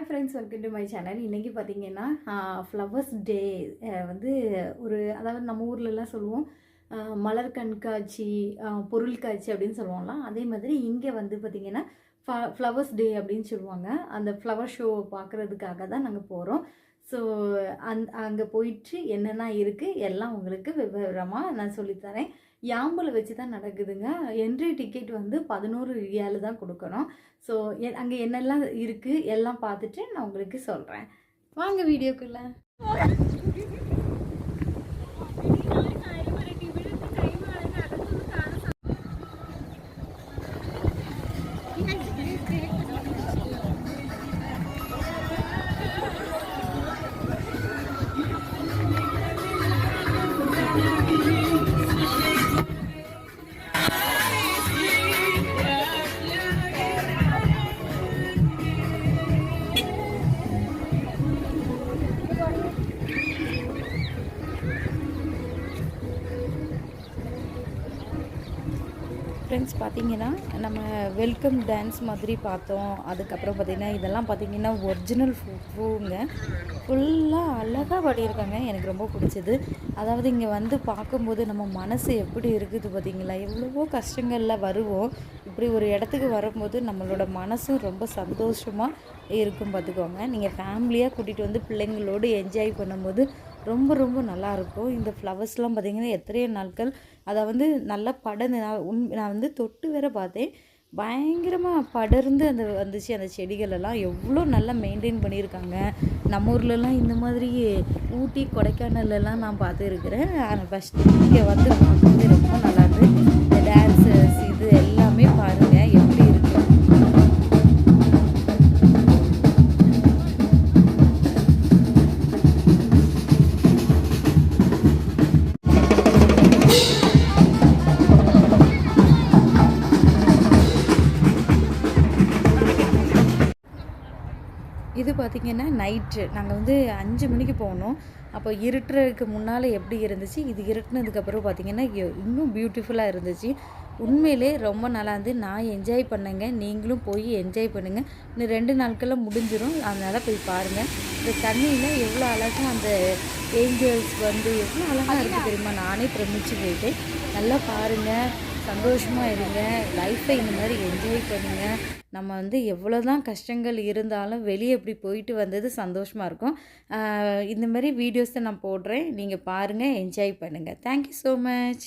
Hi friends, welcome to my channel. இன்றைக்கி பார்த்தீங்கன்னா flowers டே வந்து அதாவது நம்ம ஊர்லலாம் சொல்லுவோம் மலர் கண்காட்சி, பொருள் காட்சி அப்படின்னு சொல்லுவோம்ல. அதே மாதிரி இங்கே வந்து பார்த்திங்கன்னா ஃப்ளவர்ஸ் டே அப்படின்னு சொல்லுவாங்க. அந்த ஃப்ளவர் ஷோ பார்க்குறதுக்காக தான் நாங்கள் போகிறோம். ஸோ அங்கே போயிட்டு என்னென்ன இருக்குது எல்லாம் உங்களுக்கு விவரமாக நான் சொல்லித்தரேன். யாம்பலை வச்சு தான் நடக்குதுங்க. என்ட்ரி டிக்கெட் வந்து 11 ரியால் தான் கொடுக்கணும். ஸோ அங்கே என்னெல்லாம் இருக்குது எல்லாம் பார்த்துட்டு நான் உங்களுக்கு சொல்கிறேன். வாங்க வீடியோக்குள்ளே. ஃப்ரெண்ட்ஸ், பார்த்திங்கன்னா நம்ம வெல்கம் டான்ஸ் மாதிரி பார்த்தோம். அதுக்கப்புறம் பார்த்திங்கன்னா இதெல்லாம் பார்த்திங்கன்னா ஒரிஜினல் பூங்க ஃபுல்லாக அழகாக பாடியிருக்காங்க. எனக்கு ரொம்ப பிடிச்சது. அதாவது இங்கே வந்து பார்க்கும்போது நம்ம மனசு எப்படி இருக்குது பார்த்திங்களா. எவ்வளவோ கஷ்டங்களில் வருவோம். இப்படி ஒரு இடத்துக்கு வரும்போது நம்மளோட மனசும் ரொம்ப சந்தோஷமாக இருக்கும். பார்த்துக்கோங்க, நீங்கள் ஃபேமிலியாக கூட்டிகிட்டு வந்து பிள்ளைங்களோடு என்ஜாய் பண்ணும்போது ரொம்ப ரொம்ப நல்லாயிருக்கும். இந்த ஃப்ளவர்ஸ்லாம் பார்த்திங்கன்னா எத்தனையோ நாட்கள் அதை வந்து நல்லா படர்ந்து நான் வந்து தொட்டு வேற பார்த்தேன். பயங்கரமாக படர்ந்து வந்துச்சு. அந்த செடிகளெல்லாம் எவ்வளோ நல்லா மெயின்டைன் பண்ணியிருக்காங்க. நம்ம ஊர்லலாம் இந்த மாதிரி ஊட்டி கொடைக்கானல்லாம் நான் பார்த்துருக்குறேன். ஆனால் ஃபஸ்ட்டு இங்கே வந்து பார்க்கும்போது ரொம்ப நல்லாயிருக்கு. இந்த டான்ஸஸ் இது எல்லாமே பாருங்கள் எப்படி இருக்குது. இது பார்த்திங்கன்னா நைட்டு நாங்கள் வந்து 5 மணிக்கு போனோம். அப்போ இருட்டுறதுக்கு முன்னால் எப்படி இருந்துச்சு, இது இருட்டுனதுக்கப்புறம் பார்த்திங்கன்னா இன்னும் பியூட்டிஃபுல்லாக இருந்துச்சு. உண்மையிலே ரொம்ப நல்லா இருந்து நான் என்ஜாய் பண்ணேங்க. நீங்களும் போய் என்ஜாய் பண்ணுங்கள். இன்னும் 2 நாட்களில் முடிஞ்சிடும். அதனால் போய் பாருங்கள். இந்த தண்ணியில் எவ்வளோ அழகாக அந்த ஏஞ்சல்ஸ் வந்து எவ்வளோ அழகாக இருக்குது தெரியுமா. நானே பிரமிச்சு போயிட்டேன். நல்லா பாருங்கள், சந்தோஷமாக இருங்க. லைஃப்பை இந்த மாதிரி என்ஜாய் பண்ணுங்கள். நம்ம வந்து எவ்வளோ தான் கஷ்டங்கள் இருந்தாலும் வெளியே இப்படி போயிட்டு வந்தது சந்தோஷமாக இருக்கும். இந்த மாதிரி வீடியோஸை நான் போடுறேன். நீங்கள் பாருங்கள், என்ஜாய் பண்ணுங்கள். Thank you so much.